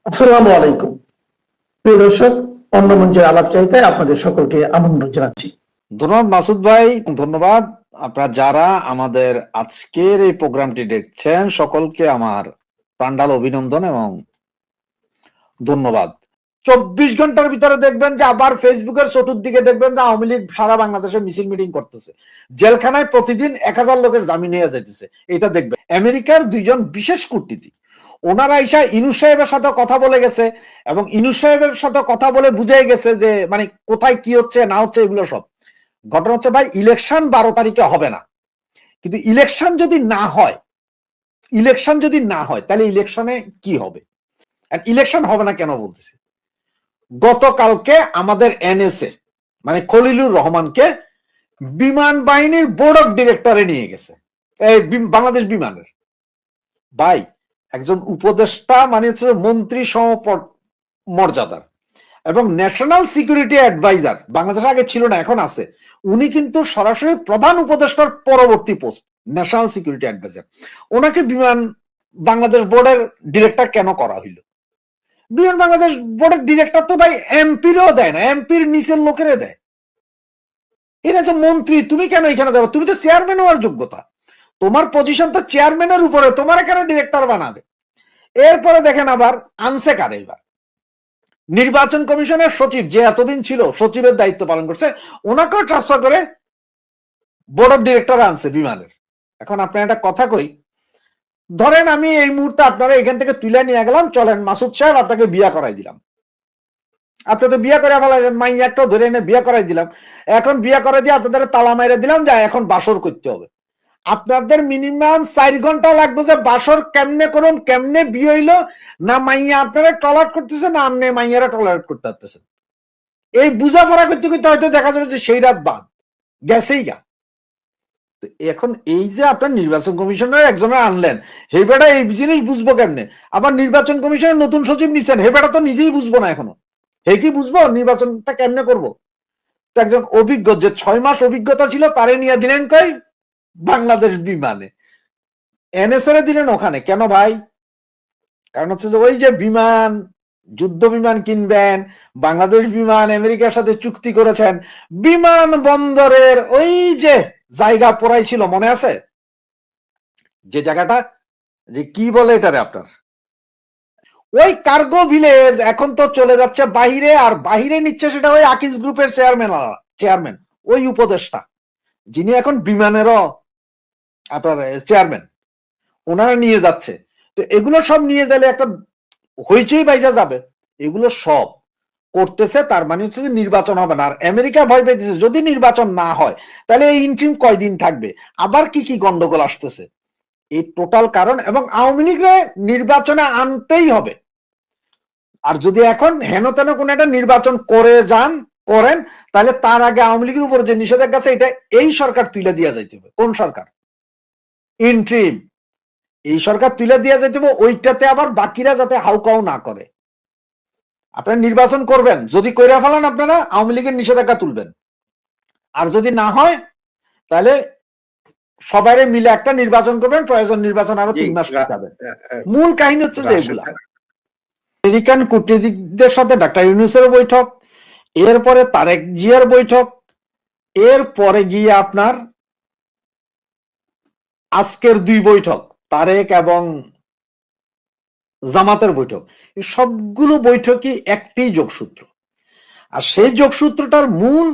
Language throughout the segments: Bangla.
আসসালামু আলাইকুম। প্রিয় দর্শক, অন্য মঞ্চের আলাপচারিতায় আপনাদের সকলকে আমন্ত্রণ জানাচ্ছি। ধন্যবাদ মাসুদ ভাই, ধন্যবাদ। আপনারা যারা আমাদের আজকের এই প্রোগ্রামটি দেখছেন সকলকে আমার প্রাণঢাল অভিনন্দন এবং ধন্যবাদ। 24 ঘন্টার ভিতরে দেখবেন যে আবার ফেসবুকের চতুর্দিকে দেখবেন যে আওয়ামী লীগ সারা বাংলাদেশে মিছিল মিটিং করতেছে, জেলখানায় প্রতিদিন 1000 লোকের জামিন হয়ে যাইতেছে। এটা দেখবেন আমেরিকার দুইজন বিশেষ কূটনীতিক, ওনারা আইসা ইনুস সাহেবের সাথে কথা বলে গেছে এবং ইনুস সাহেবের সাথে কথা বলে বুঝে গেছে যে মানে কোথায় কি হচ্ছে না হচ্ছে এগুলো সব। ঘটনা হচ্ছে ভাই, ইলেকশন 12 তারিখে হবে না, কিন্তু ইলেকশন যদি না হয় তাহলে ইলেকশনে কি হবে? আর ইলেকশন হবে না কেন বলতেছি, গতকালকে আমাদের এনএসএ মানে খলিলুর রহমানকে বিমান বাহিনীর বোর্ড অফ ডিরেক্টরে নিয়ে গেছে, এই বাংলাদেশ বিমানের। ভাই, একজন উপদেষ্টা মানে হচ্ছে মন্ত্রী সম মর্যাদার এবং ন্যাশনাল সিকিউরিটি অ্যাডভাইজার, বাংলাদেশে আগে ছিল না এখন আছে, উনি কিন্তু সরাসরি প্রধান উপদেষ্টার পরবর্তী পোস্ট ন্যাশনাল সিকিউরিটি অ্যাডভাইজার। ওনাকে বিমান বাংলাদেশ বোর্ডের ডিরেক্টর কেন করা হইল? বিমান বাংলাদেশ বোর্ডের ডিরেক্টর তো ভাই এমপিরও দেয় না, এমপির নিচের লোকেরে দেয়। এরা যে মন্ত্রী, তুমি কেন এখানে যাবে? তুমি তো চেয়ারম্যান হওয়ার যোগ্যতা, তোমার পজিশন তো চেয়ারম্যানের উপরে, তোমার কেন ডিরেক্টর বানাবে? এরপরে দেখেন আবার আনছে কারে, এবার নির্বাচন কমিশনের সচিব যে এতদিন ছিল সচিবের দায়িত্ব পালন করছে, ওনাকেও ট্রান্সফার করে বোর্ড অফ ডিরেক্টর আনছে বিমানের। এখন আপনার একটা কথা কই, ধরেন আমি এই মুহূর্তে আপনারা এখান থেকে তুলে নিয়ে গেলাম, চলেন মাসুদ সাহেব আপনাকে বিয়া করাই দিলাম, আপনি তো বিয়া করে ফেলাইলেন, মাইয়া একটা ধরে এনে বিয়া করাই দিলাম। এখন বিয়া করে দিয়ে আপনাদের তালা মাইরে দিলাম যে এখন বাসর করতে হবে। আপনাদের মিনিমাম 4 ঘন্টা লাগবে যে বাসর কেমনে করুন, কেমনে বিয়ে হইলো, না মাইয়া আপনারা টলারেট করতেছে না আপনি মাইয়ারা টলারেট করতে পারতেছেন। এই বুঝাপড়া করতে করতে হয়তো দেখা যাবে যে সেই রাত বাদ গেছেই গা। এখন এই যে আপনার নির্বাচন কমিশনের একজনের আনলেন, হে বেটা এই জিনিস বুঝবো কেমনে? আবার নির্বাচন কমিশনের নতুন সচিব নিচ্ছেন, হে বেটা তো নিজেই বুঝবো না এখনো, হে কি বুঝবো নির্বাচনটা কেমনে করবো? তো একজন অভিজ্ঞ যে 6 মাস অভিজ্ঞতা ছিল তারে নিয়ে দিলেন কই বাংলাদেশ বিমানে, এনএসএ দিলেন ওখানে কেন ভাই? কারণ হচ্ছে যে ওই যে বিমান, যুদ্ধ বিমান কিনবেন, বাংলাদেশ বিমান আমেরিকার সাথে চুক্তি করেছেন, বিমান বন্দরের ওই যে জায়গা পড়াই ছিল মনে আছে, যে জায়গাটা যে কি বলে এটারে আপনার ওই কার্গো ভিলেজ, এখন তো চলে যাচ্ছে বাহিরে, আর বাহিরে নিচ্ছে সেটা ওই আকিজ গ্রুপের চেয়ারম্যান ওই উপদেষ্টা যিনি এখন বিমানেরও আপনার চেয়ারম্যান, ওনারা নিয়ে যাচ্ছে। তো এগুলো সব নিয়ে গেলে একটা হইচই বাইজা যাবে। এগুলো সব করতেছে, তার মানে হচ্ছে যে নির্বাচন হবে না। আর আমেরিকা ভয় পেয়েছে যদি নির্বাচন না হয় তাহলে এই ইন্ট্রিম কয়দিন থাকবে, আবার কি কি গন্ডগোল আসতেছে, এই টোটাল কারণ। এবং আওয়ামী লীগরে নির্বাচনে আনতেই হবে। আর যদি এখন হেন তেন কোন একটা নির্বাচন করেন তাহলে তার আগে আওয়ামী লীগের উপর যে নিষেধাজ্ঞা আছে এটা এই সরকার তুলে দিয়ে যাইতে হবে। কোন সরকার? ইন্ট্রিম। এই সরকার তুলে দিয়ে যাইতে হবে, ওইটাতে আবার বাকিরা যাতে হাউকাউ না করে। আপনারা নির্বাচন করবেন, যদি কইরা ফেলান আপনারা আওয়ামী লীগের নিষেধাজ্ঞা তুলবেন, আর যদি না হয় তাহলে সবাই মিলে একটা নির্বাচন করবেন, প্রয়োজন নির্বাচন আরো 3 মাস যাবে। মূল কাহিনী হচ্ছে যে এগুলা আমেরিকান কূটনীতিকদের সাথে ডাক্তার ইউনূসের বৈঠক, এরপরে তারেক জিয়ার বৈঠক, এরপরে গিয়ে আপনার আজকের 2 বৈঠক তারেক এবং জামাতের বৈঠক, সবগুলো বৈঠকই একটাই যোগসূত্র। আর সেই যোগসূত্রটার মূল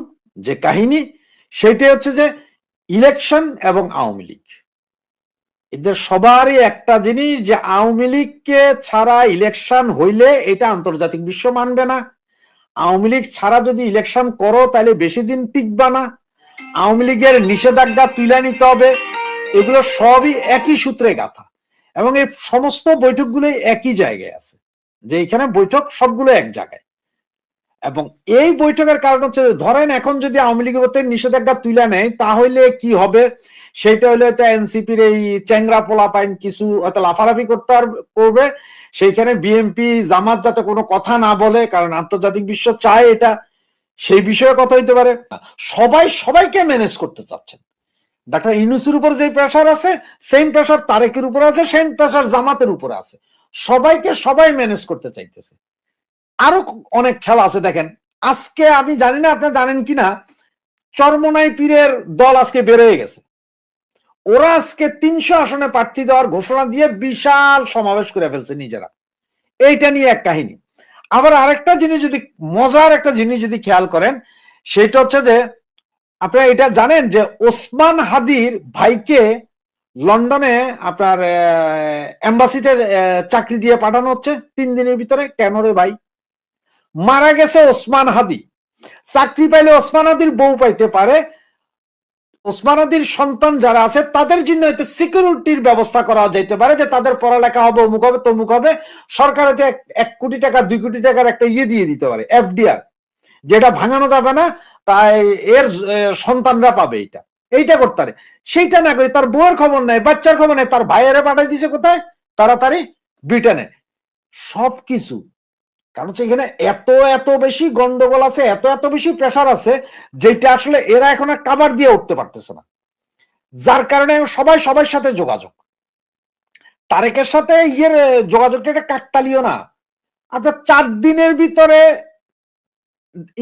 যে কাহিনী সেটা হচ্ছে যে ইলেকশন এবং আওয়ামী লীগ, এদের সবারই একটা জিনিস যে আওয়ামী লীগকে ছাড়া ইলেকশন হইলে এটা আন্তর্জাতিক বিশ্ব মানবে না, আওয়ামী লীগ ছাড়া যদি ইলেকশন করো তাহলে বেশি দিন টিকবা না, আওয়ামী লীগের নিষেধাজ্ঞা তুলে নিতে হবে। এগুলো সবই একই সূত্রে গাথা এবং এই সমস্ত বৈঠকগুলো একই জায়গায় আছে, যে এখানে বৈঠক সবগুলো এক জায়গায়। এবং এই বৈঠকের কারণ হচ্ছে ধরেন এখন যদি আওয়ামী লীগের নিষেধাজ্ঞা তুলে নেয় তাহলে কি হবে, সেটা হলে এনসিপির এই চ্যাংরা পোলাপাইন কিছু হয়তো লাফালাফি করবে, সেইখানে বিএনপি জামাত যাতে কোনো কথা না বলে, কারণ আন্তর্জাতিক বিশ্ব চায় এটা, সেই বিষয়ে কথা হইতে পারে। সবাইকে ম্যানেজ করতে চাচ্ছেন। ডাক্তার ইউনূসের উপর যে প্রেসার আছে সেম প্রেসার তারেকের উপর আছে, সেম প্রেসার জামাতের উপর আছে। সবাইকে সবাই ম্যানেজ করতে চাইতেছে। আরো অনেক খেলা আছে দেখেন। আজকে আমি জানি না আপনারা জানেন কিনা, চরমনাই পীরের দল আজকে বের হয়ে গেছে। ওরা আজকে 300 আসনে প্রার্থী দেওয়ার ঘোষণা দিয়ে বিশাল সমাবেশ করে ফেলছে নিজেরা। এইটা নিয়ে এক কাহিনী। আবার আরেকটা জিনিস যদি, মজার একটা জিনিস যদি খেয়াল করেন, সেটা হচ্ছে যে আপনারা এটা জানেন যে ওসমান হাদির ভাইকে লন্ডনে আপনার এম্বাসিতে চাকরি দিয়ে পাঠানো হচ্ছে 3 দিনের ভিতরে। কেন রে ভাই? মারা গেছে ওসমান হাদি, চাকরি পাইলে ওসমান হাদির বউ পাইতে পারে, ওসমান হাদির সন্তান যারা আছে তাদের জন্য হয়তো সিকিউরিটির ব্যবস্থা করা যেতে পারে, যে তাদের পড়ালেখা হবে, অমুক হবে তমুক হবে, সরকার হয়তো 1 কোটি টাকা 2 কোটি টাকার একটা ইয়ে দিয়ে দিতে পারে, এফডিআর, যেটা ভাঙানো যাবে না, তাই এর সন্তানরা পাবে। এইটা করতে পারে। সেইটা না করে তার বউয়ের খবর নেই, বাচ্চার খবর নেই, তার ভাইয়েরা পাঠাই দিছে কোথায়? তাড়াতাড়ি ব্রিটেনে। সবকিছু কারণ হচ্ছে এখানে এত এত বেশি গন্ডগোল আছে, এত এত বেশি প্রেশার আছে, যেটা আসলে এরা এখন আর কাভার দিয়ে উঠতে পারতেছে না। যার কারণে সবাই সবার সাথে যোগাযোগ। তারেকের সাথে যোগাযোগটা এটা কাকতালীয় না। আপনার 4 দিনের ভিতরে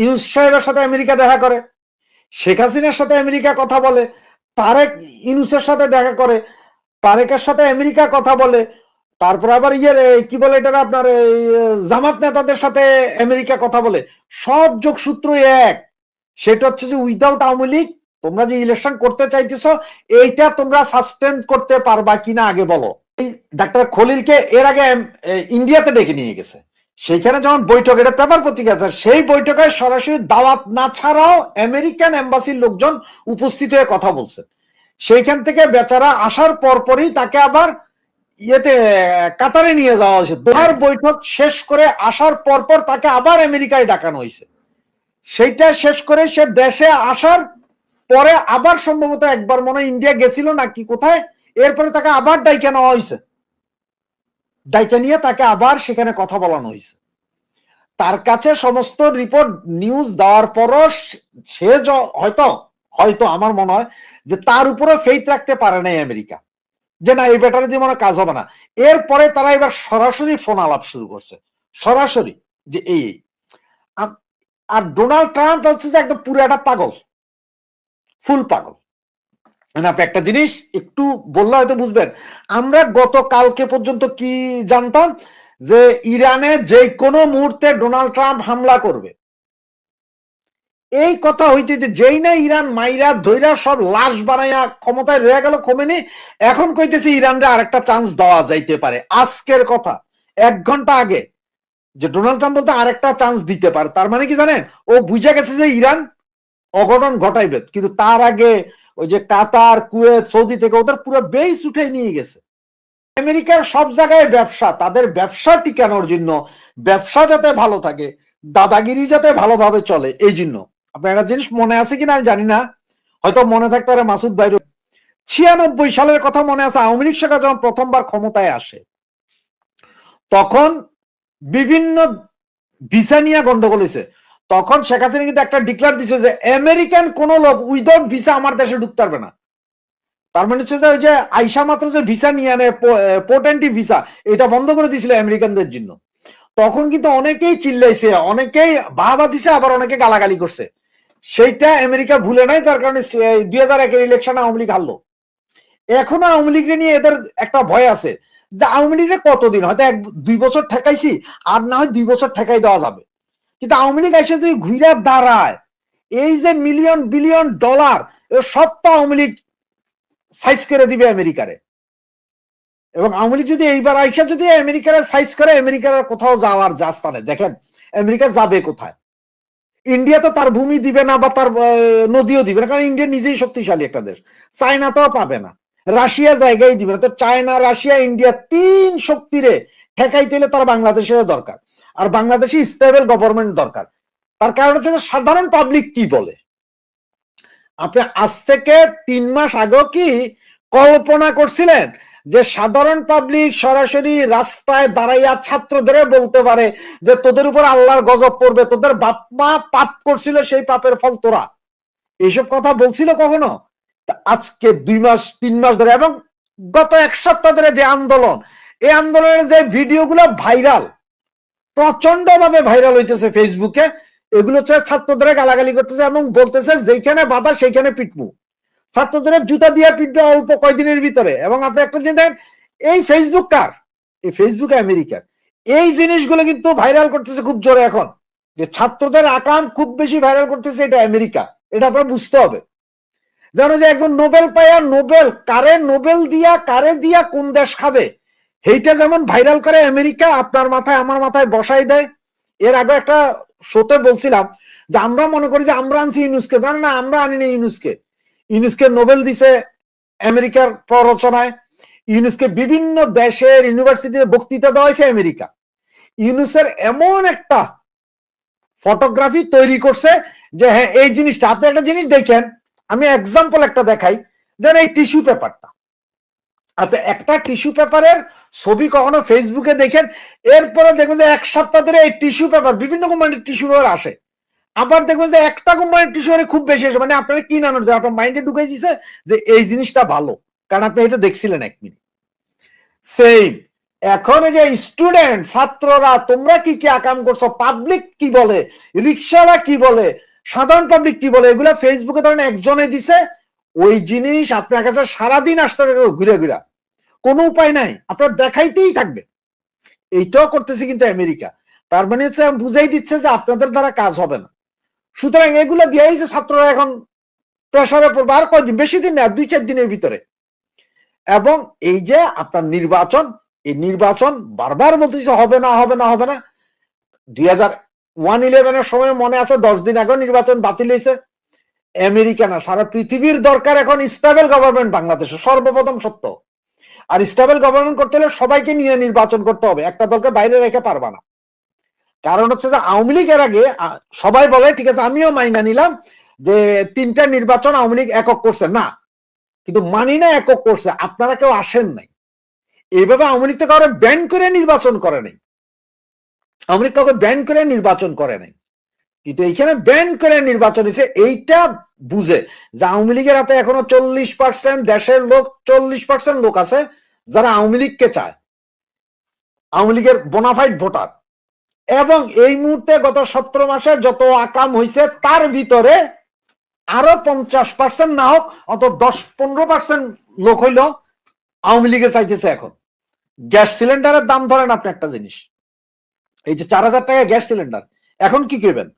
ইউনূস সাহেবের সাথে আমেরিকা দেখা করে, শেখ হাসিনার সাথে আমেরিকা কথা বলে, তারেক ইউনূসের সাথে দেখা করে, তারেকের সাথে আমেরিকা কথা বলে, তারপর আবার কি বলে এটা আপনার জামাত নেতাদের সাথে আমেরিকা কথা বলে। সব যোগসূত্র এক। সেটা হচ্ছে যে উইদাউট আওয়ামী লীগ তোমরা যে ইলেকশন করতে চাইতেছ, এইটা তোমরা সাস্টেন করতে পারবা কিনা আগে বলো। এই ডাক্তার খলিলকে এর আগে ইন্ডিয়াতে ডেকে নিয়ে গেছে, সেইখানে যখন বৈঠক, এটা পেপার পত্রিকা, সেই বৈঠকে সরাসরি দাওয়াত না ছাড়াও আমেরিকান এম্বাসির লোকজন উপস্থিত হয়ে কথা বলছেন। সেইখান থেকে বেচারা আসার পরপরই তাকে আবার কাতারে নিয়ে যাওয়া হয়েছে। দোহার বৈঠক শেষ করে আসার পরপর তাকে আবার আমেরিকায় ডাকানো হয়েছে। সেইটা শেষ করে সে দেশে আসার পরে আবার সম্ভবত একবার মনে হয় ইন্ডিয়া গেছিল নাকি কোথায়, এরপরে তাকে আবার ডাইকা নেওয়া হয়েছে, ডাইকা নিয়ে তাকে আবার সেখানে কথা বলানো হয়েছে। তার কাছে সমস্ত রিপোর্ট নিউজ দেওয়ার পরও সে হয়তো হয়তো আমার মনে হয় যে তার উপরে ফেইথ রাখতে পারে নাই আমেরিকা, যে না এই ব্যাটারে দিয়ে মনে কাজ হবে না। এরপরে তারা এবার সরাসরি ফোন আলাপ শুরু করছে, সরাসরি যে এই। আর ডোনাল্ড ট্রাম্প হচ্ছে যে একদম পুরো একটা পাগল, ফুল পাগল। মানে আপনি একটা জিনিস একটু বললে হয়তো বুঝবেন। আমরা গতকালকে পর্যন্ত কি জানতাম যে ইরানে যে কোনো মুহূর্তে ডোনাল্ড ট্রাম্প হামলা করবে। এই কথা হইতে যেই না ইরান মাইরা ধৈরা সব লাশ বানাইয়া ক্ষমতায় রয়ে গেল খোমেনি, এখন কইতেছে ইরানরে আরেকটা চান্স দেওয়া যাইতে পারে। আজকের কথা 1 ঘন্টা আগে যে ডোনাল্ড ট্রাম্প বলতে আরেকটা চান্স দিতে পারে। তার মানে কি জানেন, ও বুঝে গেছে যে ইরান অঘটন ঘটাইবে। কিন্তু তার আগে ওই যে কাতার, কুয়েত, সৌদি থেকে ওদের পুরো বেস উঠে নিয়ে গেছে। আমেরিকার সব জায়গায় ব্যবসা, তাদের ব্যবসা টিকানোর জন্য, ব্যবসা যাতে ভালো থাকে, দাদাগিরি যাতে ভালোভাবে চলে, এই জন্য। আপনার একটা জিনিস মনে আছে কিনা আমি জানি না, হয়তো মনে থাকতে পারে মাসুদ ভাই, 96 সালের কথা মনে আছে, আওয়ামী লীগ সরকার যখন প্রথমবার ক্ষমতায় আসে, তখন বিভিন্ন ভিসা নিয়ে গন্ডগোল হয়েছে। তখন শেখ হাসিনা কিন্তু একটা ডিক্লার দিচ্ছে যে আমেরিকান কোন লোক উইদাউট ভিসা আমার দেশে ঢুকতে পারবে না। তার মানে হচ্ছে যে ওই যে আইসা মাত্র যে ভিসা নিয়ে আনে, পোর্ট এন্ট্রি ভিসা, এটা বন্ধ করে দিয়েছিল আমেরিকানদের জন্য। তখন কিন্তু অনেকেই চিল্লাইছে, অনেকেই বাহবা দিছে, আবার অনেকে গালাগালি করছে। সেইটা আমেরিকা ভুলে নাই, যার কারণে 2001 ইলেকশনে আওয়ামী লীগ হারলো। এখনো আওয়ামী লীগের নিয়ে এদের একটা ভয় আছে যে আওয়ামী লীগের কতদিন, হয়তো 1-2 বছর ঠেকাইছি, আর না হয় 2 বছর ঠেকাই দেওয়া যাবে। কিন্তু আওয়ামী লীগ এসে যদি ঘুরে দাঁড়ায়, এই যে মিলিয়ন বিলিয়ন ডলার সব তো আওয়ামী লীগ সাইজ করে দিবে আমেরিকারে। এবং আওয়ামী লীগ যদি এইবার আইসা যদি আমেরিকার সাইজ করে, আমেরিকার কোথাও যাওয়ার জাস্তানে দেখেন আমেরিকা যাবে কোথায়। ইন্ডিয়া তো তার ভূমি দিবে না বা তার নদীও দিবে না, কারণ ইন্ডিয়া নিজেই শক্তিশালী একটা দেশ। চায়নাটাও পাবে না, রাশিয়া জায়গায় দিবে না। তো চায়না, রাশিয়া, ইন্ডিয়া 3 শক্তিরে ঠেকাইতে হলে তার বাংলাদেশের দরকার, আর বাংলাদেশে স্টেবল গভর্নমেন্ট দরকার। তার কারণ হচ্ছে সাধারণ পাবলিক কি বলে। আপনি আজ থেকে 3 মাস আগেও কি কল্পনা করছিলেন যে সাধারণ পাবলিক সরাসরি রাস্তায় দাঁড়াইয়া ছাত্রদের বলতে পারে যে তোদের উপর আল্লাহর গজব পড়বে, তোদের বাপ মা পাপ করছিল, সেই পাপের ফল তোরা? এইসব কথা বলছিল কখনো? আজকে 2 মাস 3 মাস ধরে এবং গত 1 সপ্তাহ ধরে যে আন্দোলন, এই আন্দোলনের যে ভিডিওগুলো ভাইরাল, প্রচন্ড ভাবে ভাইরাল হইতেছে ফেসবুকে, এগুলো হচ্ছে ছাত্রদের গালাগালি করতেছে এবং বলতেছে যেখানে বাধা সেইখানে পিটবো, ছাত্রদের জুতা দিয়ে পিটবে অল্প কয়দিনের ভিতরে। এবং আপনি একটা জিনিস দেখেন, এই ফেসবুক কার? এই ফেসবুক আমেরিকার। এই জিনিসগুলো কিন্তু ভাইরাল করতেছে খুব জোরে এখন, যে ছাত্রদের আকাম খুব বেশি ভাইরাল করতেছে, এটা আমেরিকা। এটা আপনার বুঝতে হবে। জানো যে একজন নোবেল পাইয়া নোবেল কারে দিয়া কোন দেশ খাবে, এইটা যেমন ভাইরাল করে আমেরিকা, আপনার মাথায় আমার মাথায় বসাই দেয়। এর আগে একটা শোতে বলছিলাম যে আমরা মনে করি যে আমরা আনছি ইউনুসকে, না আমরা আনিনি ইউনুসকে। ইউনুসকে নোবেল দিছে আমেরিকার প্ররোচনায়, ইউনুসকে বিভিন্ন দেশের ইউনিভার্সিটিতে বক্তৃতা দেওয়া হয়েছে আমেরিকা। ইউনুসের এমন একটা ফটোগ্রাফি তৈরি করছে যে হ্যাঁ এই জিনিসটা, আপনি একটা জিনিস দেখেন, আমি এক্সাম্পল একটা দেখাই। যেন এই টিস্যু পেপারটা, আপনি একটা টিস্যু পেপারের ছবি কখনো ফেসবুকে দেখেন, এরপরে দেখবেন যে এক সপ্তাহ ধরে এই টিস্যু পেপার, বিভিন্ন কোম্পানির টিস্যু পেপার আসে, আবার দেখবেন যে একটা কোম্পানির টিস্যু পেপার খুব বেশি আসে, মানে আপনারা কি নানোর যে আপনার মাইন্ডে ঢুকে দিছে যে এই জিনিসটা ভালো, কারণ আপনি এটা দেখছিলেন 1 মিনিট। সেম এখন যে স্টুডেন্ট ছাত্ররা তোমরা কি কি আকাম করছো, পাবলিক কি বলে, রিক্সাওয়ালা কি বলে, সাধারণ পাবলিক কি বলে, এগুলা ফেসবুকে ধরেন একজনে দিছে, ওই জিনিস আপনার কাছে সারাদিন আসতে থাকবে ঘুরে ঘুরে, কোনো উপায় নাই, আপনার দেখাইতেই থাকবে। এইটাও করতেছে কিন্তু আমেরিকা। তার মানে হচ্ছে বুঝাই দিচ্ছে যে আপনাদের দ্বারা কাজ হবে না। সুতরাং এগুলো দিয়েই যে ছাত্ররা এখন প্রেসারে পড়বে, আর কয়দিন, বেশি দিন না, 2-4 দিনের ভিতরে। এবং এই যে আপনার নির্বাচন, এই নির্বাচন বারবার বলতেছে হবে না হবে না হবে না। 2001-11 সময় মনে আছে 10 দিন আগে নির্বাচন বাতিল হয়েছে। আমেরিকা না, সারা পৃথিবীর দরকার এখন স্টেবল গভর্নমেন্ট বাংলাদেশে, সর্বপ্রথম সত্য। আর স্টেবল গভর্নমেন্ট করতে হলে সবাইকে নিয়ে নির্বাচন করতে হবে, একটা দলকে বাইরে রেখে পারবা না। কারণ হচ্ছে যে আওয়ামী লীগের আগে সবাই বলে ঠিক আছে, আমিও মাইনা নিলাম যে 3টা নির্বাচন আওয়ামী লীগ একক করছে, না কিন্তু মানি না একক করছে, আপনারা কেউ আসেন নাই। এইভাবে আওয়ামী লীগ তো কাউকে ব্যান করে নির্বাচন করে নাই, আওয়ামী লীগ কাউকে ব্যান করে নির্বাচন করে নাই, কিন্তু এইখানে ব্যান করে নির্বাচন হয়েছে। এইটা বুঝে যে আওয়ামী লীগের হাতে এখনো 40%, দেশের লোক 40% লোক আছে যারা আওয়ামী লীগকে চায়, আওয়ামী লীগের বোনাফাইড ভোটার। এবং এই মুহূর্তে গত 17 মাসে যত আকাম হয়েছে তার ভিতরে আরো 50% না হোক অত 10-15% লোক হইল আওয়ামী লীগে চাইতেছে। এখন গ্যাস সিলিন্ডারের দাম ধরেন আপনি একটা জিনিস, এই যে 4000 টাকা গ্যাস সিলিন্ডার, এখন কি করবেন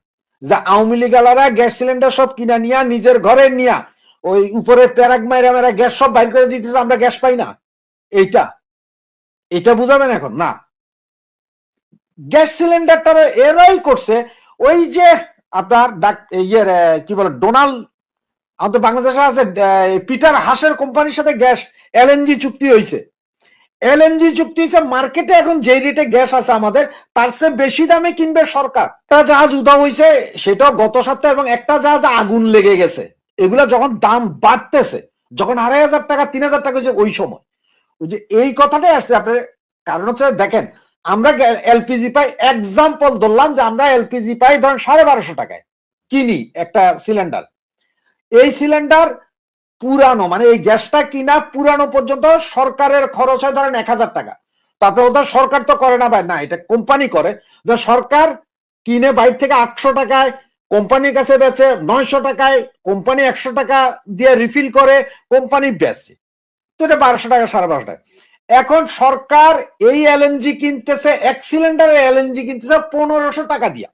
যে আওয়ামী লীগালারা গ্যাস সিলিন্ডার সব কিনা নিয়া নিজের ঘরে নিয়া ওই উপরে প্যারাগ মাইরা মাইরা গ্যাস সব বাইর করে দিতেছে, আমরা গ্যাস পাই না। এইটা বুঝাবেন এখন না, গ্যাস সিলিন্ডারটা এরাই করছে। ওই যে আপনার ইয়ের কি বলে ডোনাল্ড, আমাদের বাংলাদেশে আছে পিটার হাসের কোম্পানির সাথে গ্যাস এলএনজি চুক্তি হয়েছে, এলএনজি চুক্তি হয়েছে, মার্কেটে এখন যে রেটে গ্যাস আছে আমাদের তার চেয়ে বেশি দামে কিনবে সরকার। একটা জাহাজ উধাও হয়েছে সেটাও গত সপ্তাহে, এবং একটা জাহাজ আগুন লেগে গেছে। এগুলা যখন দাম বাড়তেছে, যখন 2500 টাকা 3000 টাকা হয়েছে, ওই সময় ওই যে এই কথাটাই আসছে আপনার। কারণ হচ্ছে দেখেন, আমরা এলপিজি পাই, এক্সাম্পল ধরলাম যে আমরা এলপিজি পাই ধরেন 1250 টাকায় কিনি একটা সিলিন্ডার। এই সিলিন্ডার পুরানো, মানে এই গ্যাসটা কিনা পুরানো পর্যন্ত সরকারের খরচ হয় ধরেন 1000 টাকা। তারপরে ওদের সরকার তো করে না ভাই, না এটা কোম্পানি করে। সরকার কিনে বাইরে থেকে 800 টাকায়, কোম্পানির কাছে বেচে 900 টাকায়, কোম্পানি 100 টাকা দিয়ে রিফিল করে, কোম্পানি বেচে, তো এটা 1200 টাকা 1250 টাকা। এখন সরকার এই এলএনজি কিনতেছে, এক সিলিন্ডারের এলএনজি কিনতেছে 1500 টাকা দিয়া।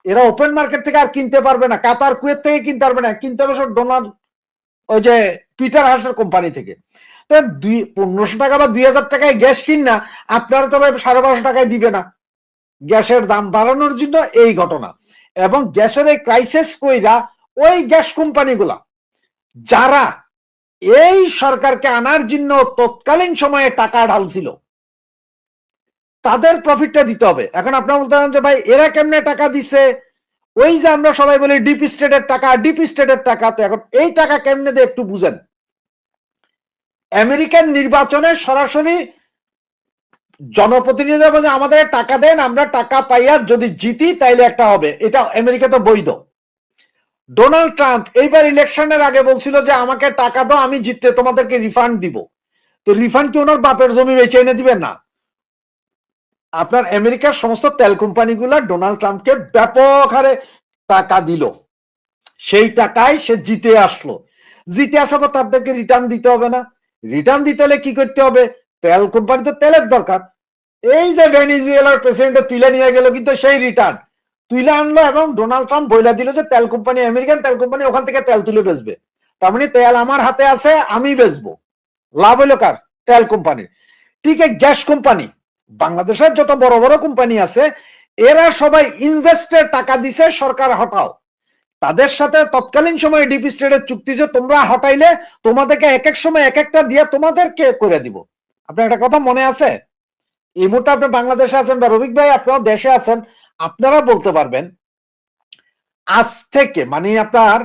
এরা ওপেন মার্কেট থেকে আর কিনতে পারবে না, কাতার কুয়েত থেকে কিনতে পারবে না, কিনতে হবে সব ডোনাল্ড ওই যে পিটার হাসের কোম্পানি থেকে। তো 1500 টাকা বা 2000 টাকায় গ্যাস কিনা আপনারা তবে 1250 টাকায় দিবে না। গ্যাসের দাম বাড়ানোর জন্য এই ঘটনা। এবং গ্যাসের এই ক্রাইসিস কইরা ওই গ্যাস কোম্পানিগুলা যারা এই সরকারকে আনার জন্য তৎকালীন সময়ে টাকা ঢালছিল, তাদের প্রফিটটা দিতে হবে। এখন আপনারা বলতে পারেন যে ভাই এরা কেমনে টাকা দিছে, ওই যে আমরা সবাই বলি ডিপ স্টেটের টাকা, ডিপ স্টেটের টাকা। তো এখন এই টাকা কেমনে দিয়ে একটু বুঝেন। আমেরিকান নির্বাচনে সরাসরি জনপ্রতিনিধি বলে আমাদের টাকা দেন, আমরা টাকা পাইয়া যদি জিতি তাইলে একটা হবে, এটা আমেরিকাতে বৈধ। ডোনাল্ড ট্রাম্প এইবার ইলেকশনের আগে বলছিল যে আমাকে টাকা দাও, আমি জিততে তোমাদেরকে রিফান্ড দিব। তো রিফান্ড কি ওনার বাপের জমি বেচে এনে দিবেন? না, আপনার আমেরিকার সমস্ত তেল কোম্পানিগুলো ডোনাল্ড ট্রাম্পকে ব্যাপক হারে টাকা দিল, সেই টাকায় সে জিতে আসলো। জিতে আসার পর তাদেরকে রিটার্ন দিতে হবে না? রিটার্ন দিতে হলে কি করতে হবে? তেল কোম্পানি তো তেলের দরকার। এই যে ভেনিজুয়েলার প্রেসিডেন্ট তুলে নিয়ে গেল, কিন্তু সেই রিটার্ন তুলে আনলো এবং ডোনাল্ড ট্রাম্প বইলা দিল যে তেল কোম্পানি, আমেরিকান তেল কোম্পানি ওখান থেকে তেল তুলে বেচবে। তার মানে তেল আমার হাতে আছে, আমি বেচবো। লাভ হইলো কার? তেল কোম্পানির। ঠিক আছে, গ্যাস কোম্পানি, বাংলাদেশের যত বড় বড় কোম্পানি আছে এরা সবাই ইনভেস্টের টাকা দিছে, সরকার হটাও। তাদের সাথে তৎকালীন সময়ে ডিপ স্টেটের চুক্তি যে তোমরা হটাইলে তোমাদেরকে এক এক সময় এক একটা দিয়ে তোমাদেরকে করে দিব। আপনার একটা কথা মনে আছে? এই মুহূর্তে আপনি বাংলাদেশে আছেন বা রবিক ভাই আপনারা দেশে আছেন, আপনারা বলতে পারবেন আজ থেকে মানে আপনার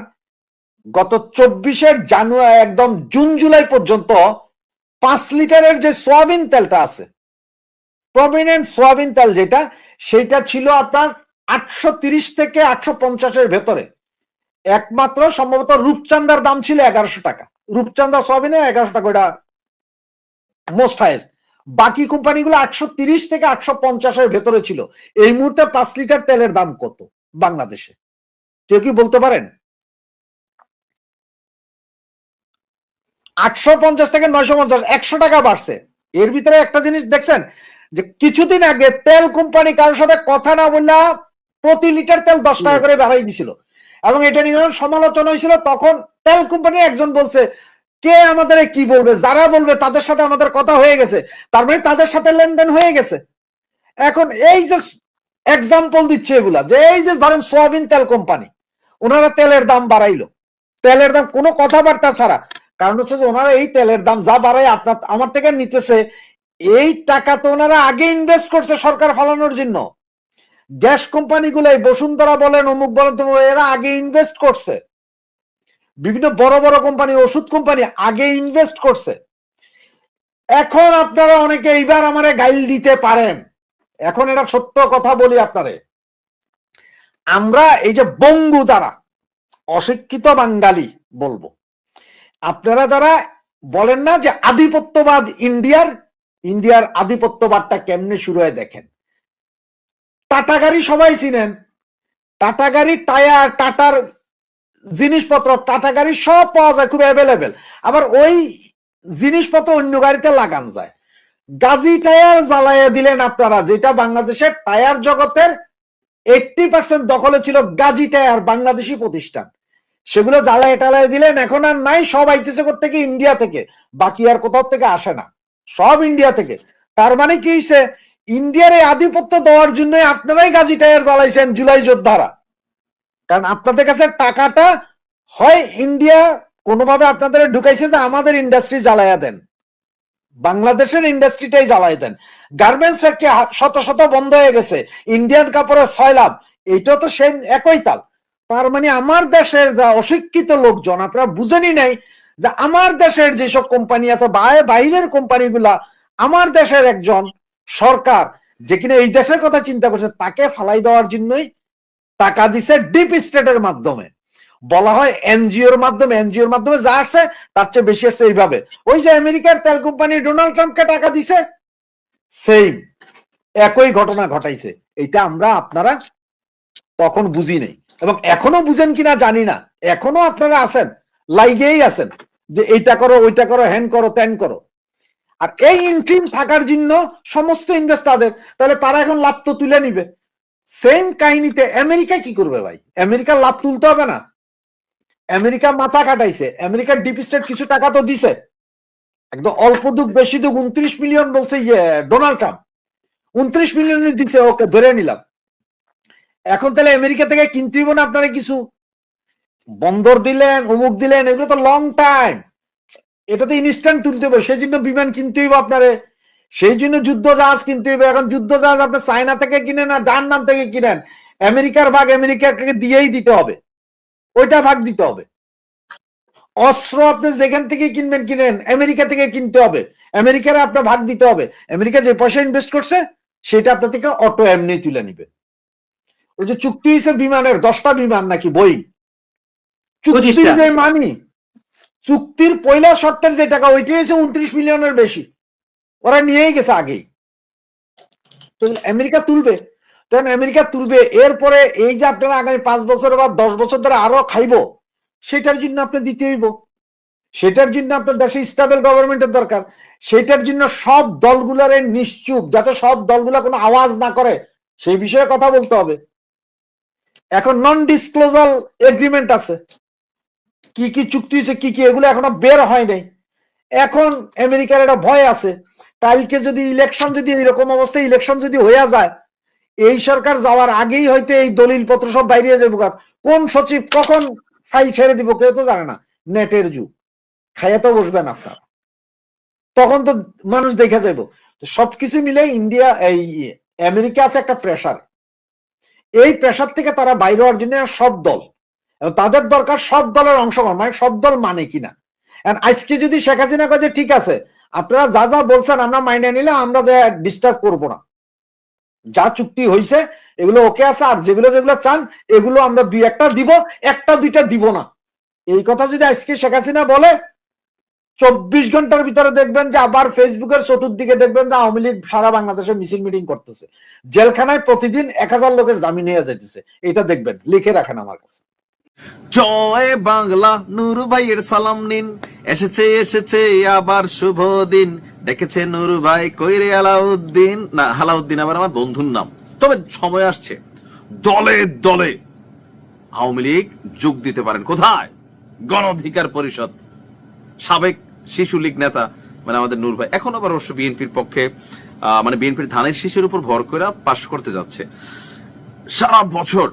গত 24 জানুয়ারি একদম জুন জুলাই পর্যন্ত 5 লিটারের যে সয়াবিন তেলটা আছে, প্রমিনেন্ট সয়াবিন তেল যেটা, সেটা ছিল আপনার 830 থেকে 850-এর ভেতরে। একমাত্র সম্ভবত রূপচান্দার দাম ছিল 1100 টাকা, রূপচান্দা সয়াবিনে 1100 টাকা, ওটা মোস্ট হাইয়েস্ট। বাকি কোম্পানিগুলো 830 থেকে 850-এর ভেতরে ছিল। এই মুহূর্তে 5 লিটার তেলের দাম কত বাংলাদেশে? কেউ কি বলতে পারেন? 850 থেকে 950, 100 টাকা বাড়ছে। এর ভিতরে একটা জিনিস দেখছেন যে কিছুদিন আগে তেল কোম্পানি কারোর সাথে কথা না বললে প্রতি লিটার তেল 10 টাকা করে বাড়াই দিছিল, এবং এটা নিয়ে যখন সমালোচনা হয়েছিল তখন তেল কোম্পানি একজন বলছে কে আমাদের কি বলবে, যারা বলবে তাদের সাথে আমাদের কথা হয়ে গেছে, তার মানে তাদের সাথে লেনদেন হয়ে গেছে। এখন এই যে এক্সাম্পল দিচ্ছে এগুলা, যে এই যে ধরেন সোয়াবিন তেল কোম্পানি, ওনারা তেলের দাম বাড়াইলো, তেলের দাম কোনো কথাবার্তা ছাড়া। কারণ হচ্ছে যে ওনারা এই তেলের দাম যা বাড়ায় আপনার আমার থেকে নিতেছে, এই টাকা তো ওনারা আগে ইনভেস্ট করছে সরকার ফালানোর জন্য। গ্যাস কোম্পানিগুলো বসুন্ধরা বলেন, অমুক বলেন, এরা আগে ইনভেস্ট করছে। বিভিন্ন বড় বড় কোম্পানি, ওষুধ কোম্পানি আগে ইনভেস্ট করছে। এখন আপনারা অনেকে এইবার আমারে গাইল দিতে পারেন, এখন এটা সত্য কথা বলি আপনারে, আমরা এই যে বঙ্গু যারা অশিক্ষিত বাঙালি বলবো, আপনারা যারা বলেন না যে আধিপত্যবাদ ইন্ডিয়ার আধিপত্যবাদটা কেমনে শুরু হয় দেখেন। টাটা গাড়ি সবাই চিনেন, টাটা গাড়ি টায়ার, টাটার জিনিসপত্র, টাটা গাড়ি সব পাওয়া যায়, খুব অ্যাভেলেবেল। আবার ওই জিনিসপত্র অন্য গাড়িতে লাগান যায়। গাজী টায়ার জ্বালাইয়া দিলেন আপনারা, যেটা বাংলাদেশের টায়ার জগতের 80% দখলে ছিল গাজী টায়ার, বাংলাদেশি প্রতিষ্ঠান, সেগুলো জ্বালায় টালায় দিলেন। এখন আর নাই, সব আইতেছে থেকে ইন্ডিয়া থেকে, বাকি আর কোথাও থেকে আসে না, সব ইন্ডিয়া থেকে। তার মানে কি হয়েছে, ইন্ডিয়ার এই আধিপত্য দেওয়ার জন্য আপনারাই গাজী টায়ার জ্বালাইছেন জুলাই যোদ্ধারা। কারণ আপনাদের কাছে টাকাটা হয় ইন্ডিয়া কোনোভাবে আপনাদের ঢুকাইছে যে আমাদের ইন্ডাস্ট্রি জ্বালাইয়া দেন, বাংলাদেশের ইন্ডাস্ট্রিটাই জ্বালাই দেন। গার্মেন্টস ফ্যাক্টরি শত শত বন্ধ হয়ে গেছে, ইন্ডিয়ান কাপড়ের 6 লাভ, এইটাও তো সেম একই তাল। তার মানে আমার দেশের যা অশিক্ষিত লোকজন, আপনারা বুঝেনি নাই যে আমার দেশের যেসব কোম্পানি আছে, বাইরের কোম্পানিগুলা আমার দেশের একজন সরকার যে কিনা এই দেশের কথা চিন্তা করছে, তাকে ফালাই দেওয়ার জন্যই টাকা দিছে ডিপ স্টেটের মাধ্যমে। বলা হয় এনজিওর মাধ্যমে, এনজিওর মাধ্যমে যা আসছে তার চেয়ে বেশি আসছে এইভাবে। ওই যে আমেরিকার তেল কোম্পানি ডোনাল্ড ট্রাম্পকে টাকা দিছে, সেম একই ঘটনা ঘটাইছে। এটা আমরা আপনারা তখন বুঝি নেই, এবং এখনো বুঝেন কিনা জানি না, এখনো আপনারা আছেন, লাইগেই আছেন যে এইটা করো, ওইটা করো, হ্যান করো, ত্যান করো। আর এই ইন্ট্রিম থাকার জন্য সমস্ত ইনভেস্টারদের, তাহলে তারা এখন লাভ তো তুলে নিবে। সেম কাহিনীতে আমেরিকা কি করবে ভাই? আমেরিকার লাভ তুলতে হবে না? আমেরিকা মাথা কাটাইছে, আমেরিকার ডিপ স্টেট কিছু টাকা তো দিছে, একদম অল্প দুঃখ বেশি দুঃখ 29 মিলিয়ন বলছে ডোনাল্ড ট্রাম্প, 29 মিলিয়ন দিছে, ওকে ধরে নিলাম। এখন তাহলে আমেরিকা থেকে কিনতে হইব না আপনারা কিছু, বন্দর দিলেন, অমুক দিলেন, এগুলো তো লং টাইম, এটা তো ইনস্ট্যান্ট তুলতে হবে, সেই জন্য বিমান কিনতে হইব আপনারে, সেই জন্য যুদ্ধ জাহাজ কিনতে হবে। এখন যুদ্ধ জাহাজ আপনি চায়না থেকে কিনেন আর যার নাম থেকে কিনেন, আমেরিকার ভাগ আমেরিকাকে দিয়েই দিতে হবে, ওইটা ভাগ দিতে হবে। অস্ত্র আপনি যেখান থেকে কিনবেন কিনেন, আমেরিকা থেকে কিনতে হবে, আমেরিকার আপনার ভাগ দিতে হবে। আমেরিকা যে পয়সা ইনভেস্ট করছে সেটা আপনার থেকে অটো এমনি তুলে নিবে। ওই যে চুক্তি হয়েছে বিমানের 10টা বিমান নাকি বই, চুক্তির যে মানি চুক্তির পয়লা শর্তের যে টাকা ওইটাই হচ্ছে 29 মিলিয়নের বেশি, ওরা নিয়েই গেছে আগেই। তো আমেরিকা তুলবে, তখন আমেরিকা তুলবে, এরপরে এই যে আপনারা আগামী 5 বছর বা 10 বছর ধরে আরো খাইবো, সেটার জন্য আপনি দিতে হইব, সেটার জন্য আপনার দেশে স্টেবল গভর্নমেন্টের দরকার, সেটার জন্য সব দলগুলোর নিশ্চুপ, যাতে সব দলগুলা কোনো আওয়াজ না করে সেই বিষয়ে কথা বলতে হবে। এখন নন ডিসক্লোজার এগ্রিমেন্ট আছে, কি কি চুক্তি হয়েছে কি কি, এগুলো এখনো বের হয় নাই। এখন আমেরিকার একটা ভয় আছে, কালকে যদি ইলেকশন, যদি এরকম অবস্থায় ইলেকশন যদি হইয়া যায়, এই সরকার যাওয়ার আগেই হয়তো এই দলিল পত্র সব বাইরে যাবো, কোন সচিব কখন ফাইল ছেড়ে দিব কেউ তো জানে না, নেটের যুগ, খাইয়া তো বসবেন আপনার, তখন তো মানুষ দেখে যাইব। তো সবকিছু মিলে ইন্ডিয়া, এই আমেরিকা আছে একটা প্রেসার, এই প্রেসার থেকে তারা বাইরে হওয়ার জন্য সব দল, তাদের দরকার সব দলের অংশগ্রহণ, মানে সব দল মানে কিনা। আজকে যদি শেখ হাসিনা কাজে ঠিক আছে, আপনারা যা যা বলছেন আমরা মাইনে নিলে আমরা যে ডিস্টার্ব করব না, যা চুক্তি হয়েছে এগুলো ওকে আছে, আর যেগুলো যেগুলো চান এগুলো আমরা 2-1টা দিব, 1-2টা দিব না। এই কথা যদি আজকে শেখ হাসিনা বলে, 24 ঘন্টার ভিতরে দেখবেন যে আবার ফেসবুকের চতুর্দিকে দেখবেন যে আওয়ামী লীগ সারা বাংলাদেশে মিছিল মিটিং করতেছে, জেলখানায় প্রতিদিন 1000 লোকের জামিন হয়ে যাইতেছে, এটা দেখবেন, লিখে রাখেন আমার কাছে। জয় বাংলা, নুরু ভাইয়ের সালাম নিন, এসেছে এসেছে আবার শুভ দিন, ডেকেছে নুরু ভাই কইরে আলাউদ্দিন, না হালাউদ্দিন আবার আমার বন্ধুর নাম। তবে সময় আসছে দলে দলে আওয়ামী লীগ যোগ দিতে পারেন। কোথায়? গণ অধিকার পরিষদ। সাবেক শিশু লীগ নেতা মানে আমাদের নূর ভাই এখন আবার অবশ্য বিএনপির পক্ষে, মানে বিএনপির ধানের শীষের উপর ভর করে পাশ করতে যাচ্ছে। সারা বছর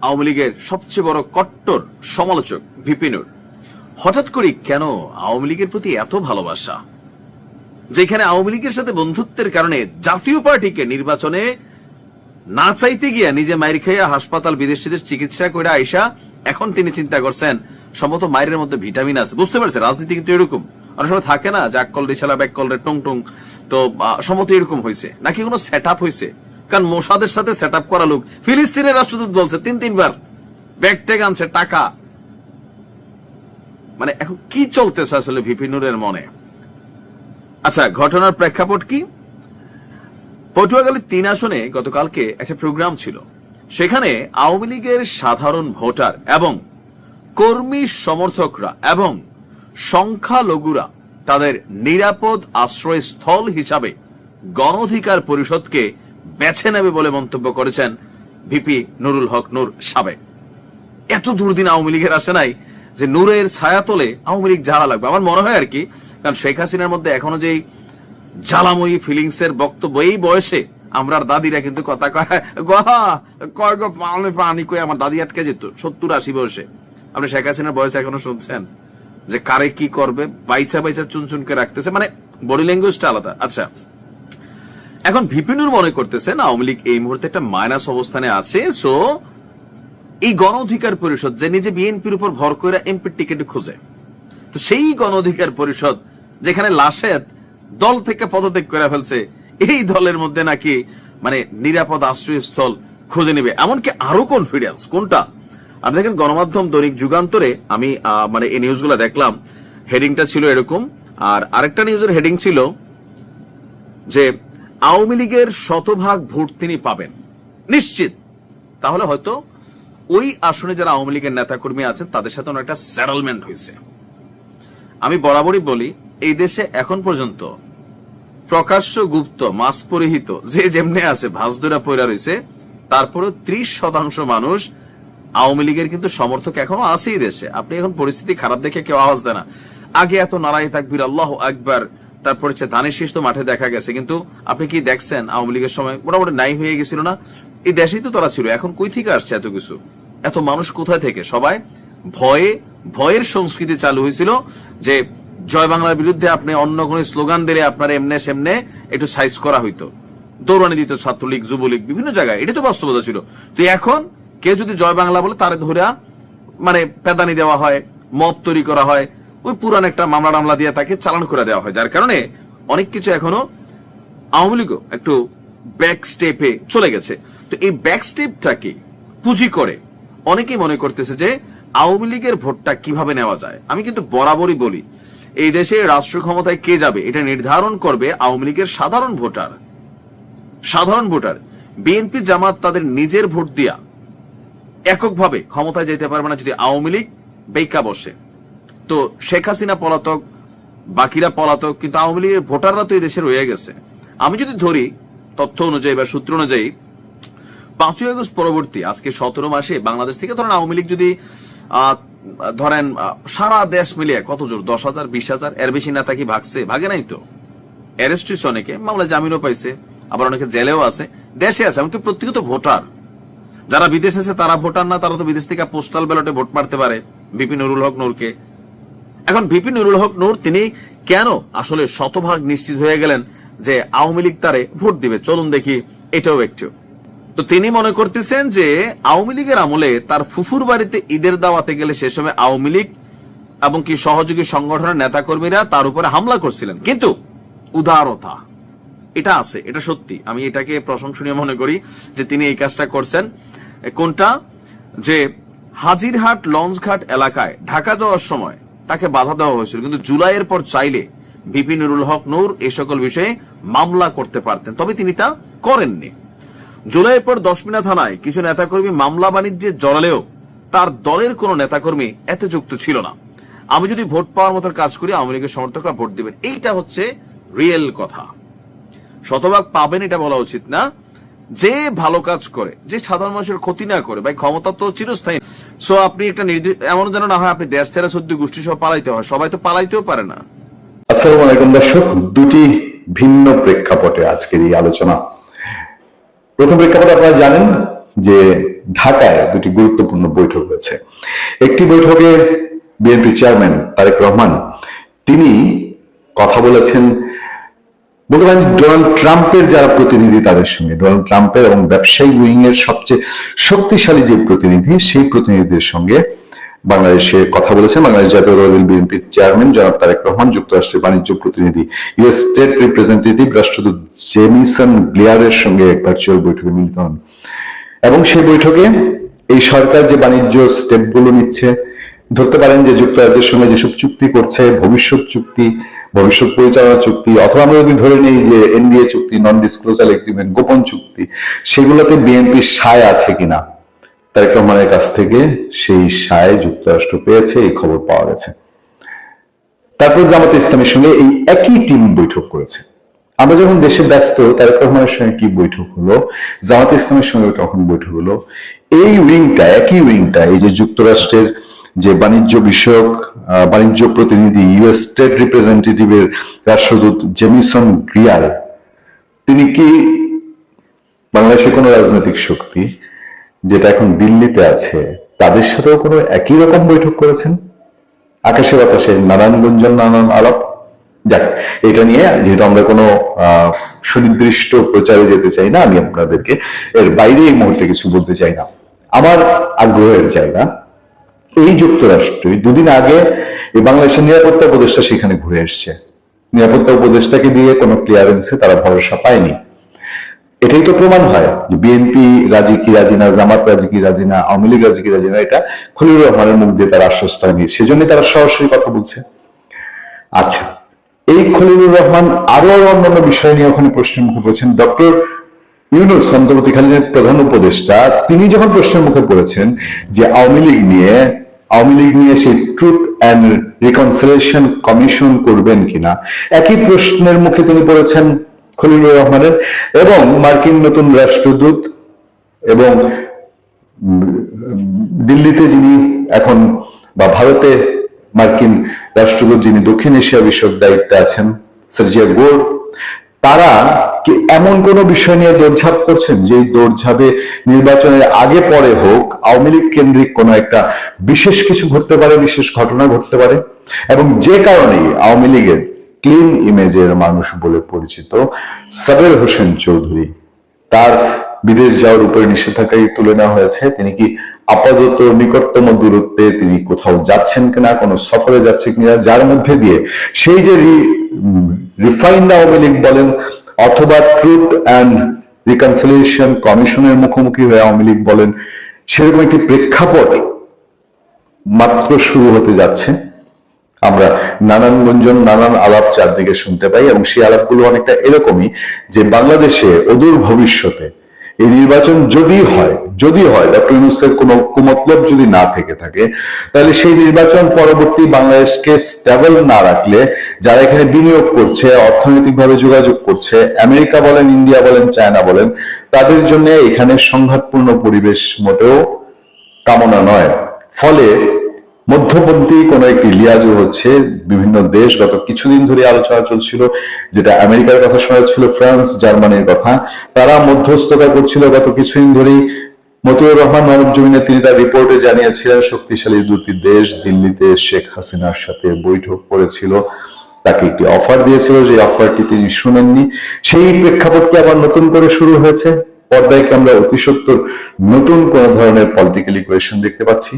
আওয়ামী লীগের সবচেয়ে বড় কট্টর সমালোচক ভিপি নূর, হঠাৎ করে কেন আওয়ামী লীগের প্রতি এত ভালোবাসা, যেখানে আওয়ামী লীগের সাথে বন্ধুত্বের কারণে জাতীয় পার্টিকে নির্বাচনে না চাইতে গিয়া নিজে মায়ের খাইয়া হাসপাতাল বিদেশিদের চিকিৎসা করে আইসা এখন তিনি চিন্তা করছেন সম্ভবত মায়ের মধ্যে ভিটামিন আছে। বুঝতে পারছে রাজনীতি কিন্তু এরকম, অনেক সময় থাকে না যে আকল রিসালা ব্যাকল রে টং টং, তো সম্ভবত এরকম হয়েছে নাকি কোনো সেট আপ হয়েছে, কারণ মোসাদের সাথে সেট আপ করা লোক, ফিলিস্তিনের রাষ্ট্রদূত বলছে 3-3 ব্যাগ ট্যাগ আনছে টাকা, মানে এখন কি চলতেছে আসলে ভিপি নূরের মনে। আচ্ছা, ঘটনার প্রেক্ষাপট কি? পটুয়াখালী 3 আসনে গতকালকে একটা প্রোগ্রাম ছিল, সেখানে আওয়ামী লীগের সাধারণ ভোটার এবং কর্মী সমর্থকরা এবং সংখ্যালঘুরা তাদের নিরাপদ আশ্রয়স্থল হিসাবে গণ অধিকার পরিষদকে বেছে নেবে বলে মন্তব্য করেছেন ভিপি নুরুল হক নূর সাবেক। এত দুর্দিন আওয়ামী লীগের আসে নাই যে নূরের ছায়াতলে আওয়ামী লীগ জ্বালা লাগবে, আমার মনে হয় আর কি। কারণ শেখ হাসিনার মধ্যে এখনো যেই জ্বালাময়ী ফিলিংস এর বক্তব্য, এই বয়সে আমরা দাদিরা কিন্তু কথা কয় গো পানি কই, আমার দাদি আটকে যেত 70-80 বয়সে। আপনি শেখ হাসিনার বয়সে এখনো শুনছেন যে কারে কি করবে, বাইচা বাইচা চুনচুনকে রাখতেছে, মানে বডি ল্যাঙ্গুয়েজটা আলাদা। আচ্ছা, এখন ভিপি নূর মনে করতেছেন আওয়ামী লীগ এই মুহূর্তে একটা মাইনাস অবস্থানে আছে, সো এই গণ অধিকার পরিষদ যে নিজে বিএনপির উপর ভর করে এমপির টিকিট খোঁজে, তো সেই গণ অধিকার পরিষদ যেখানে লাশেদ দল থেকে পদত্যাগ করে ফেলছে, এই দলের মধ্যে নাকি মানে নিরাপদ আশ্রয়স্থল খুঁজে নেবে, এমনকি আরো কনফিডেন্স। কোনটা? আপনি দেখেন গণমাধ্যম দৈনিক যুগান্তরে আমি মানে এই নিউজগুলো দেখলাম, হেডিংটা ছিল এরকম, আর আরেকটা নিউজের হেডিং ছিল যে আওয়ামী লীগের 100% ভোট তিনি পাবেন নিশ্চিত, তাহলে হয়তো ওই আসনে যারা আওয়ামী লীগের নেতাকর্মী আছেন তাদের সাথে একটা সেটেলমেন্ট হয়েছে। আমি বরাবরই বলি এই দেশে এখন পর্যন্ত প্রকাশ্য গুপ্ত মাস্ক পরিহিত যে যেমনে আছে ভাঁজদুরা পয়রা রয়েছে, তারপরে 30% মানুষ আওয়ামী লীগের কিন্তু সমর্থক এখনো আছেই দেশে। আপনি এখন পরিস্থিতি খারাপ দেখে কেউ আওয়াজ দেয় না। আগে এত নারায়ে তাকবীর আল্লাহু আকবার, তারপর হচ্ছে ধানের শীষ তো মাঠে দেখা গেছে, কিন্তু আপনি কি দেখছেন আওয়ামী লীগের সময় মোটামুটি নাই হয়ে গেছিল না? এই দেশেই তো তারা ছিল, এখন কই থেকে আসছে এত কিছু, এত মানুষ কোথায় থেকে? সবাই ভয়ের সংস্কৃতি চালু হয়েছিল যে জয় বাংলার বিরুদ্ধে আপনি অন্য কোন স্লোগান দিলে আপনার এমনে সেমনে একটু সাইজ করা হইতো, দৌড়ানি দিত ছাত্রলীগ যুবলীগ বিভিন্ন জায়গায়, এটা তো বাস্তবতা ছিল। তো এখন কেউ যদি জয় বাংলা বলে তারে ধরে মানে পেদানি দেওয়া হয়, মব তৈরি করা হয়, ওই পুরান একটা মামলা টামলা দিয়ে তাকে চালান করে দেওয়া হয়, যার কারণে অনেক কিছু এখনো আওয়ামী লীগও একটু ব্যাক স্টেপে চলে গেছে। তো এই ব্যাক স্টেপটাকে পুঁজি করে অনেকেই মনে করতেছে যে আওয়ামী লীগের ভোটটা কিভাবে নেওয়া যায়। আমি কিন্তু বরাবরই বলি, এই দেশে রাষ্ট্র ক্ষমতায় কে যাবে এটা নির্ধারণ করবে আওয়ামী লীগের সাধারণ ভোটার। বিএনপি জামাত তাদের নিজের ভোট দিয়া এককভাবে ক্ষমতায় যেতে পারবে না যদি আওয়ামী লীগ বেইকা বসে। তো শেখ হাসিনা পলাতক, বাকিরা পলাতক, কিন্তু আওয়ামী লীগের ভোটাররা তো এই দেশে রয়ে গেছে। আমি যদি ধরি তথ্য অনুযায়ী বা সূত্র অনুযায়ী 5ই আগস্ট পরবর্তী আজকে 17 মাসে বাংলাদেশ থেকে ধরেন আওয়ামী লীগ যদি ধরেন সারা দেশ মিলিয়ে কত জোর 10,000 20,000 এর বেশি নেতা কি ভাগছে? ভাগে নাই তো। অ্যারেস্ট হয়েছে অনেকে, মামলা জামিনও পাইছে, আবার অনেকে জেলেও আছে, দেশে আছে। এমনকি প্রত্যেকত ভোটার যারা বিদেশে আছে তারা ভোটার না, তারা তো বিদেশ থেকে পোস্টাল ব্যালটে ভোট মারতে পারে ভিপি নুরুল হক নূরকে। এখন ভিপি নুরুল হক নূর তিনি কেন আসলে শতভাগ নিশ্চিত হয়ে গেলেন যে আওয়ামী লীগ তারে ভোট দিবে? চলুন দেখি এটাও একটু। তো তিনি মনে করতেছেন যে আওয়ামী লীগের আমলে তার ফুফুর বাড়িতে ঈদের দাওয়াতে গেলে সে সময় আওয়ামী লীগ এবং কি সহযোগী সংগঠনের নেতাকর্মীরা তার উপরে হামলা করছিলেন। কিন্তু উদারতা এটা আছে, এটা সত্যি, আমি এটাকে প্রশংসনীয় মনে করি যে তিনি এই কাজটা করছেন। কোনটা? যে হাজিরহাট লঞ্চঘাট এলাকায় ঢাকা যাওয়ার সময় তাকে বাধা দেওয়া হয়েছিল, কিন্তু জুলাইয়ের পর চাইলে ভিপি নুরুল হক নূর এই সকল বিষয়ে মামলা করতে পারতেন, তবে তিনি তা করেননি। জুলাইয়ের পর 10 মিনা থানায় কিছু নেতাকর্মী মামলা বাণিজ্যে জড়ালেও তার দলের কোন নেতাকর্মী এতে যুক্ত ছিল না। আমি যদি ভোট পাওয়ার মতো কাজ করি আওয়ামী লীগের সমর্থকরা ভোট দিবেন, এইটা হচ্ছে রিয়েল কথা। শতভাগ পাবেন এটা বলা উচিত না। যে ভালো কাজ করে, যে সাধারণ মানুষের ক্ষতি না করে, ভাই ক্ষমতা তো চিরস্থায়ী। সো আপনি একটা এমন যেন না হয় আপনি দেশ ছেড়ে 14 গোষ্ঠী সহ পালাইতে হয়, সবাই তো পালাইতেও পারে না। আসসালামু আলাইকুম দর্শক, দুটি ভিন্ন প্রেক্ষাপটে আজকের এই আলোচনা। প্রথম প্রেক্ষাপটে আপনারা জানেন যে ঢাকায় দুটি গুরুত্বপূর্ণ বৈঠক হয়েছে। একটি বৈঠকে বিএনপি চেয়ারম্যান তারেক রহমান তিনি কথা বলেছেন বলতে পারেন ডোনাল্ড ট্রাম্পের যারা প্রতিনিধি তাদের সঙ্গে, ডোনাল্ড ট্রাম্পের এবং ব্যবসায়ী উইং এর সবচেয়ে শক্তিশালী যে প্রতিনিধি সেই প্রতিনিধিদের সঙ্গে বাংলাদেশে কথা বলেছেন বাংলাদেশ জাতীয়তাবাদী বিএনপির চেয়ারম্যান জনাব তারেক রহমান, যুক্তরাষ্ট্রের বাণিজ্য প্রতিনিধি ইউএস স্টেট রিপ্রেজেন্টেটিভ রাষ্ট্রদূত জেমিসন গ্লিয়ারের সঙ্গে এক ভার্চুয়াল বৈঠকে মিলিত হন। এবং সেই বৈঠকে এই সরকার যে বাণিজ্য স্টেপগুলো নিচ্ছে, ধরতে পারেন যে যুক্তরাজ্যের সঙ্গে যেসব চুক্তি করছে, ভবিষ্যৎ চুক্তি, ভবিষ্যৎ পরিচালনা চুক্তি, অথবা আমরা যদি ধরে নেই যে এনডিএ চুক্তি, নন ডিসক্লোজার এগ্রিমেন্ট, গোপন চুক্তি, সেগুলোতে বিএনপির সায় আছে কিনা, তারেক রহমানের কাছ থেকে সেই সায় যুক্তরাষ্ট্র পেয়েছে, এই খবর পাওয়া গেছে। তারপর জামাতে ইসলামের সঙ্গে এই একই টিম বৈঠক করেছে। আমরা যখন দেশে ব্যস্ত, তারেক রহমানের সঙ্গে কি বৈঠক হলো, জামাতে ইসলামের সঙ্গে তখন বৈঠক হলো। এই উইংটা, একই উইংটা, এই যে যুক্তরাষ্ট্রের যে বাণিজ্য বিষয়ক বাণিজ্য প্রতিনিধি ইউএস স্টেট রিপ্রেজেন্টেটিভের রাষ্ট্রদূত জেমিসন গ্লিয়ার, তিনি কি বাংলাদেশের কোন রাজনৈতিক শক্তি যেটা এখন দিল্লিতে আছে তাদের সাথেও কোনো একই রকম বৈঠক করেছেন? আকাশে বাতাসে নানান গুঞ্জন, নানান আলাপ। যাক, এটা নিয়ে যেহেতু আমরা কোনো সুনির্দিষ্ট প্রচারে যেতে চাই না, আমি আপনাদেরকে এর বাইরে এই মুহূর্তে কিছু বলতে চাই না। আমার আগ্রহের জায়গা এই যুক্তরাষ্ট্রই দুদিন আগে এই বাংলাদেশের নিরাপত্তা উপদেষ্টা সেখানে ঘুরে এসছে। নিরাপত্তা উপদেষ্টাকে দিয়ে কোনো ক্লিয়ারেন্সে তারা ভরসা পায়নি। এটাই তো প্রমাণ হয় যে বিএনপি রাজি কি রাজি না, জামাত রাজি কি রাজি না, আওয়ামী লীগ রাজি কি রাজি না, এটা খলিলুর রহমানের মুখ দিয়ে তারা আশ্বস্ত হয়নি, সেজন্য তারা সরাসরি কথা বলছে। আচ্ছা, এই খলিলুর রহমান আরো অন্যান্য বিষয় নিয়ে ওখানে প্রশ্নের মুখে পড়েছেন। ডক্টর ইউনূস অন্তর্বর্তীকালীন প্রধান উপদেষ্টা তিনি যখন প্রশ্নের মুখে পড়েছেন যে আওয়ামী লীগ নিয়ে সেই ট্রুথ অ্যান্ড রিকনসিলিয়েশন কমিশন করবেন কিনা, একই প্রশ্নের মুখে তিনি পড়েছেন খলিলুর রহমানের। এবং মার্কিন নতুন রাষ্ট্রদূত এবং দিল্লিতে যিনি এখন বা ভারতে মার্কিন রাষ্ট্রদূত যিনি দক্ষিণ এশিয়া বিষয়ক দায়িত্বে আছেন, সার্জিয়া গোর, তারা কি এমন কোন বিষয় নিয়ে দৌড়ঝাঁপ করছেন যে দৌড়ঝাঁপে নির্বাচনের আগে পরে হোক আওয়ামী লীগ কেন্দ্রিক কোন একটা বিশেষ কিছু ঘটতে পারে, বিশেষ ঘটনা ঘটতে পারে, এবং যে কারণেই আওয়ামী লীগের ক্লিন ইমেজের মানুষ বলে পরিচিত সাবের হোসেন চৌধুরী, তার বিদেশ যাওয়ার উপরে নিষেধাজ্ঞাই তুলে নেওয়া হয়েছে। তিনি কি আপাতত নিকটতম দূরত্বে তিনি কোথাও যাচ্ছেন কিনা, কোনো সফরে যাচ্ছে কিনা, যার মধ্যে দিয়ে সেই যে রিফাইন্ড আওয়ামী লীগ বলেন অথবা ট্রুথ অ্যান্ড রিকনসিলিয়েশন কমিশনের মুখোমুখি হয়ে আওয়ামী লীগ বলেন, সেরকম একটি প্রেক্ষাপট মাত্র শুরু হতে যাচ্ছে। আমরা নানান গুঞ্জন, নানান আলাপ চারদিকে শুনতে পাই, এবং সেই আলাপগুলো অনেকটা এরকমই যে বাংলাদেশে অদূর ভবিষ্যতে এই নির্বাচন যদি হয় ডক্টর ইউনূসের কোনো কুমতলব যদি না থেকে থাকে, তাহলে সেই নির্বাচন পরবর্তী বাংলাদেশকে স্টেবল না রাখলে যারা এখানে বিনিয়োগ করছে, অর্থনৈতিকভাবে যোগাযোগ করছে, আমেরিকা বলেন, ইন্ডিয়া বলেন, চায়না বলেন, তাদের জন্য এখানে সংঘাতপূর্ণ পরিবেশ মোটেও কামনা নয়। ফলে মধ্যপন্থী কোন একটি লিয়াজু হচ্ছে। বিভিন্ন দেশ, গত কিছুদিন ধরে আলোচনা চলছিল, যেটা আমেরিকার কথা শোনা ছিল, ফ্রান্স, জার্মানির কথা, তারা মধ্যস্থতা করছিল গত কিছুদিন ধরেই। মতিউর রহমান মানব জমিনে তিনি তার রিপোর্টে জানিয়েছিলেন শক্তিশালী দুটি দেশ দিল্লিতে শেখ হাসিনার সাথে বৈঠক করেছিল, তাকে একটি অফার দিয়েছিল, যে অফারটি তিনি শুনেননি। সেই প্রেক্ষাপটকে আবার নতুন করে শুরু হয়েছে। পর্দায় কি আমরা অতি সত্বর নতুন কোন ধরনের পলিটিক্যাল ইকুয়েশন দেখতে পাচ্ছি?